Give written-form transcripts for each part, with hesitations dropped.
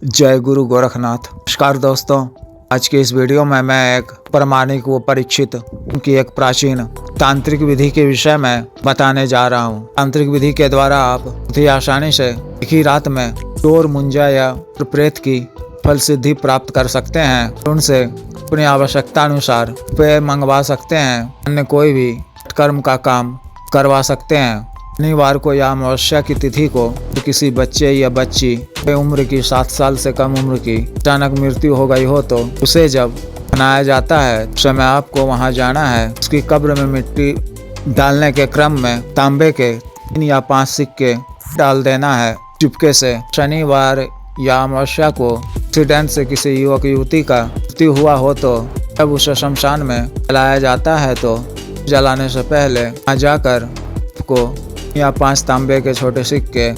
जय गुरु गोरखनाथ। नमस्कार दोस्तों, आज के इस वीडियो में मैं एक प्रामाणिक व परीक्षित की एक प्राचीन तांत्रिक विधि के विषय में बताने जा रहा हूँ। तांत्रिक विधि के द्वारा आप बहुत ही आसानी से एक ही रात में चोर, मुंजा या प्रेत की फल सिद्धि प्राप्त कर सकते हैं। उनसे अपनी आवश्यकता अनुसार रुपये मंगवा सकते हैं, अन्य कोई भी कर्म का काम करवा सकते हैं। शनिवार को या अमावस्या की तिथि को किसी बच्चे या बच्ची के उम्र की 7 साल से कम उम्र की अचानक मृत्यु हो गई हो तो उसे जब मनाया जाता है उस समय आपको वहां जाना है। उसकी कब्र में मिट्टी डालने के क्रम में तांबे के 3 या 5 सिक्के डाल देना है चुपके से। शनिवार या अमावस्या को एक्सीडेंट से किसी युवक युवती का मृत्यु हुआ हो तो जब उसे शमशान में जलाया जाता है तो जलाने से पहले वहाँ जाकर को या 5 तांबे के छोटे सिक्के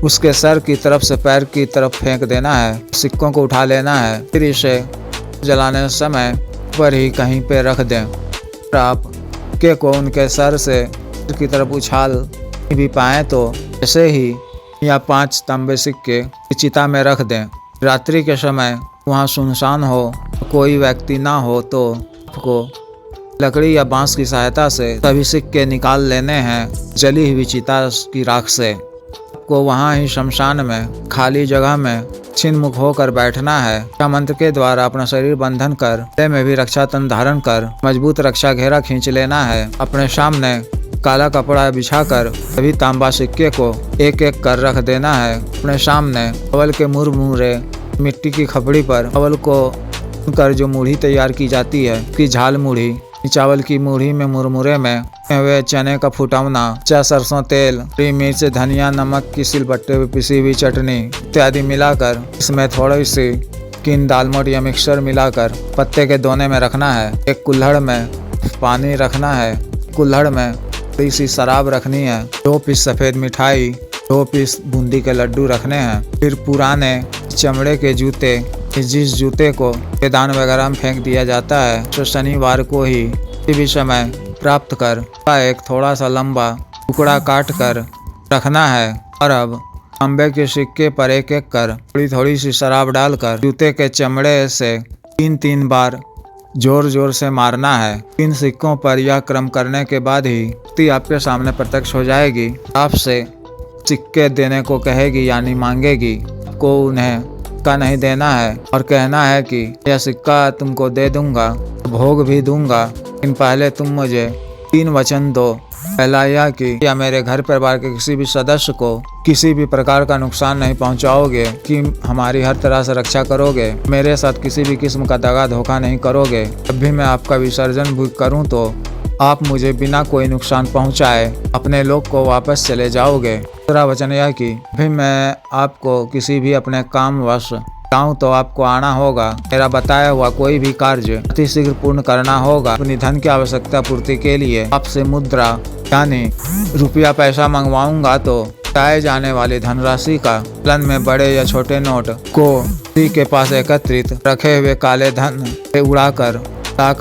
उसके सर की तरफ से पैर की तरफ फेंक देना है। सिक्कों को उठा लेना है, फिर इसे जलाने समय पर ही कहीं पे रख दें। आप के को उनके सर से की तरफ उछाल भी पाएँ तो ऐसे ही या 5 तांबे सिक्के चिता में रख दें। रात्रि के समय वहाँ सुनसान हो, कोई व्यक्ति ना हो तो आपको लकड़ी या बांस की सहायता से सभी सिक्के निकाल लेने हैं जली हुई चिता की राख से। आपको वहाँ ही शमशान में खाली जगह में छिन्मुख होकर बैठना है। मंत्र के द्वारा अपना शरीर बंधन कर गले में भी रक्षा तंत्र धारण कर मजबूत रक्षा घेरा खींच लेना है। अपने सामने काला कपड़ा बिछाकर सभी तांबा सिक्के को एक एक कर रख देना है। अपने सामने अवल के मुरमुरे मिट्टी की खपड़ी पर अवल को कर जो मूढ़ी तैयार की जाती है उसकी झाल मूढ़ी, चावल की मूढ़ी में मुरमुरे में वे चने का फुटौना, सरसों तेल, हरी मिर्च, धनिया, नमक की सिलबट्टे में पिसी हुई चटनी इत्यादि मिलाकर इसमें थोड़ी सी किन दालमोट या मिक्सर मिलाकर पत्ते के दोने में रखना है। एक कुल्हड़ में पानी रखना है, कुल्हड़ में थोड़ी सी शराब रखनी है, 2 पीस सफ़ेद मिठाई, 2 पीस बूंदी के लड्डू रखने हैं। फिर पुराने चमड़े के जूते, जिस जूते को मैदान वगैरह में फेंक दिया जाता है तो शनिवार को ही भी समय प्राप्त कर एक थोड़ा सा लंबा टुकड़ा काट कर रखना है। और अब तांबे के सिक्के पर एक एक कर थोड़ी थोड़ी सी शराब डालकर जूते के चमड़े से 3-3 बार जोर जोर से मारना है। 3 सिक्कों पर यह क्रम करने के बाद ही आपके सामने प्रत्यक्ष हो जाएगी। आपसे सिक्के देने को कहेगी यानी मांगेगी, को उन्हें का नहीं देना है और कहना है कि यह सिक्का तुमको दे दूंगा, भोग भी दूंगा, लेकिन पहले तुम मुझे 3 वचन दो। पहला यह कि या मेरे घर परिवार के किसी भी सदस्य को किसी भी प्रकार का नुकसान नहीं पहुंचाओगे, कि हमारी हर तरह से रक्षा करोगे, मेरे साथ किसी भी किस्म का दगा धोखा नहीं करोगे। जब भी मैं आपका विसर्जन भी करूं तो आप मुझे बिना कोई नुकसान पहुंचाए अपने लोग को वापस चले जाओगे। दूसरा वचन यह कि भी मैं आपको किसी भी अपने काम वश जाऊं तो आपको आना होगा। मेरा बताया हुआ कोई भी कार्य अति शीघ्र पूर्ण करना होगा। अपनी धन की आवश्यकता पूर्ति के लिए आपसे मुद्रा यानी रुपया पैसा मंगवाऊंगा तो बताए जाने वाली धनराशि का चलन में बड़े या छोटे नोट को किसी के पास एकत्रित रखे हुए काले धन से उड़ाकर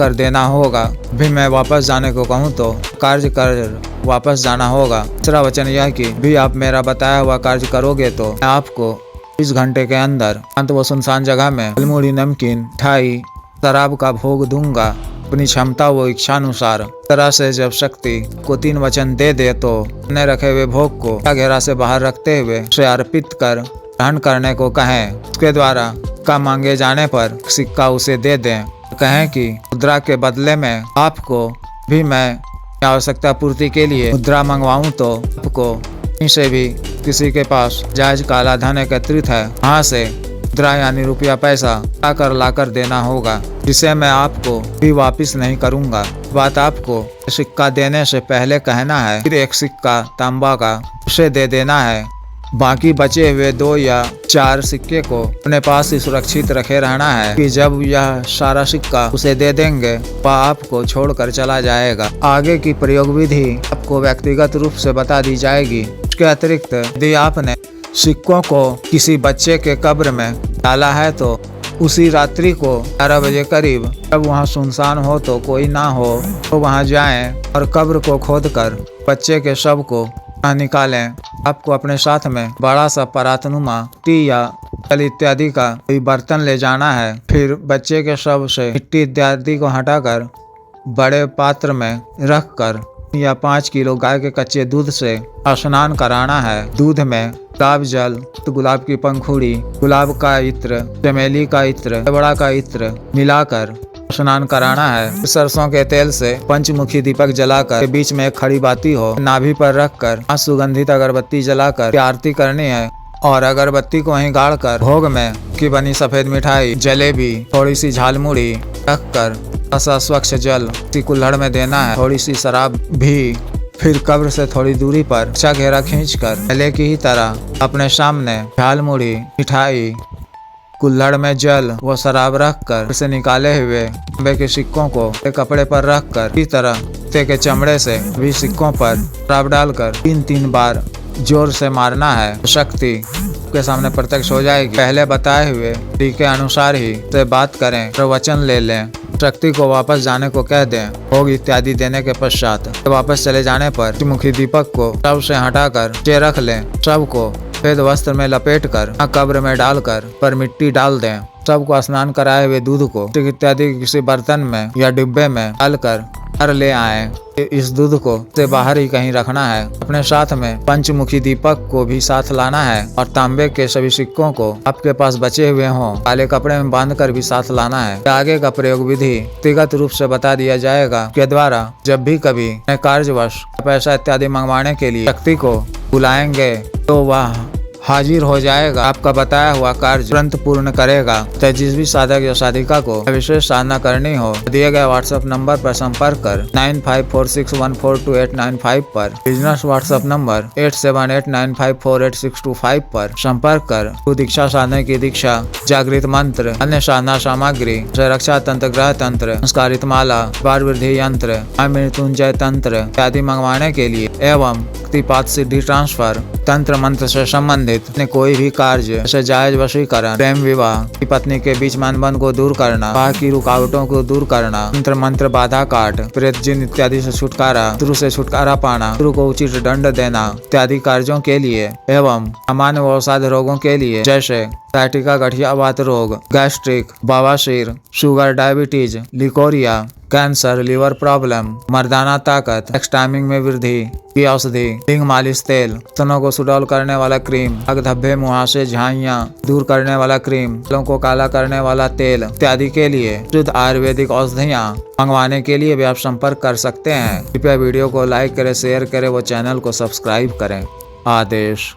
देना होगा। भी मैं वापस जाने को कहूँ तो कार्य कर वापस जाना होगा। तीसरा वचन यह कि भी आप मेरा बताया हुआ कार्य करोगे तो मैं आपको 20 घंटे के अंदर अंत व सुनसान जगह में फलमूड़ी, नमकीन, मिठाई, शराब का भोग दूंगा अपनी क्षमता व इच्छा अनुसार। तरह से जब शक्ति को 3 वचन दे तो अपने रखे हुए भोग को घेरा से बाहर रखते हुए उसे अर्पित कर ग्रहण करने को कहें। उसके द्वारा का मांगे जाने पर सिक्का उसे दे दें। कहें कि मुद्रा के बदले में आपको भी मैं आवश्यकता पूर्ति के लिए मुद्रा मंगवाऊं तो आपको कहीं से भी किसी के पास जायज काला धन एकत्रित है वहाँ से मुद्रा यानी रुपया पैसा लाकर देना होगा, जिसे मैं आपको भी वापस नहीं करूँगा। बात आपको सिक्का देने से पहले कहना है। फिर एक सिक्का तांबा का उसे दे देना है। बाकी बचे हुए 2 या 4 सिक्के को अपने पास ही सुरक्षित रखे रहना है कि जब यह सारा सिक्का उसे दे देंगे वह आपको छोड़कर चला जाएगा। आगे की प्रयोग विधि आपको व्यक्तिगत रूप से बता दी जाएगी। इसके अतिरिक्त यदि आपने सिक्कों को किसी बच्चे के कब्र में डाला है तो उसी रात्रि को 11 बजे करीब जब वहाँ सुनसान हो तो कोई ना हो तो वहाँ जाएं और कब्र को खोदकर बच्चे के शव को निकालें। आपको अपने साथ में बड़ा सा परातनुमा टी या जल इत्यादि का कोई बर्तन ले जाना है। फिर बच्चे के शव से मिट्टी इत्यादि को हटाकर बड़े पात्र में रखकर या 5 किलो गाय के कच्चे दूध से स्नान कराना है। दूध में गुलाब जल, गुलाब की पंखुड़ी, गुलाब का इत्र, चमेली का इत्र, बड़ा का इत्र मिलाकर स्नान कराना है। सरसों के तेल से पंचमुखी दीपक जलाकर बीच में एक खड़ी बाती हो, नाभि पर रखकर सुगंधित अगरबत्ती जलाकर आरती करनी है और अगरबत्ती को वहीं गाड़कर भोग में की बनी सफेद मिठाई, जलेबी, थोड़ी सी झालमुड़ी रखकर स्वच्छ जल कुल्हड़ में देना है, थोड़ी सी शराब भी। फिर कब्र से थोड़ी दूरी पर अच्छा घेरा खींचकर पहले की ही तरह अपने सामने झालमुड़ी, मिठाई, कुल्हड़ में जल व शराब रखकर उसे निकाले हुए तांबे के सिक्कों को एक कपड़े पर रखकर इस तरह कुत्ते के चमड़े से भी सिक्कों पर शराब डालकर 3 बार जोर से मारना है। शक्ति के सामने प्रत्यक्ष हो जाएगी। पहले बताए हुए तरीके अनुसार ही से बात करें, प्रवचन ले लें, शक्ति को वापस जाने को कह दें। भोग इत्यादि देने के पश्चात वापस चले जाने पर मुखी दीपक को शव से हटाकर नीचे रख लें। शव को सफेद वस्त्र में लपेटकर कब्र में डालकर पर मिट्टी डाल दें। शव को स्नान कराए हुए दूध को इत्यादि किसी बर्तन में या डिब्बे में डालकर घर ले आए। इस दूध को से बाहर ही कहीं रखना है। अपने साथ में पंचमुखी दीपक को भी साथ लाना है और तांबे के सभी सिक्कों को आपके पास बचे हुए हों काले कपड़े में बांधकर भी साथ लाना है। आगे का प्रयोग विधि व्यक्तिगत रूप से बता दिया जाएगा के द्वारा जब भी कभी कार्यवश पैसा इत्यादि मंगवाने के लिए व्यक्ति को बुलाएंगे तो वह हाजिर हो जाएगा। आपका बताया हुआ कार्य तुरंत पूर्ण करेगा। तो जिस भी साधक या साधिका को विशेष साधना करनी हो दिए गए व्हाट्सएप नंबर पर संपर्क कर 9546142895 पर, बिजनेस व्हाट्सएप नंबर 8789548625 पर संपर्क कर दीक्षा साधने की दीक्षा, जागृत मंत्र, अन्य साधना सामग्री, रक्षा तंत्र, ग्रह तंत्र, संस्कारित माला, बार वृद्धि यंत्र, मृत्युंजय तंत्र इत्यादि मंगवाने के लिए एवं पात सिद्धि ट्रांसफर तंत्र मंत्र से संबंधित कोई भी कार्य जैसे जायज वशीकरण, प्रेम विवाह, पत्नी के बीच मनबंध को दूर करना, विवाह की रुकावटों को दूर करना, तंत्र मंत्र बाधा काट, प्रेत जिन इत्यादि से छुटकारा, शत्रु से छुटकारा पाना, शत्रु को उचित दंड देना इत्यादि कार्यों के लिए एवं सामान्य व अवसाद रोगों के लिए जैसे साइटिका, गठिया वात रोग, गैस्ट्रिक, बवासीर, sugar, diabetes, leucorrhoea, cancer, liver problem, मर्दाना ताकत, सेक्स टाइमिंग में वृद्धि की औषधि, लिंग मालिश तेल, स्तनों को सुडौल करने वाला क्रीम, आग धब्बे, मुहासे, झाइयाँ दूर करने वाला क्रीम, बालों को काला करने वाला तेल इत्यादि के लिए शुद्ध आयुर्वेदिक औषधियाँ मंगवाने के लिए भी आप संपर्क कर सकते हैं। कृपया वीडियो को लाइक करें, शेयर करें व चैनल को सब्सक्राइब करें। आदेश।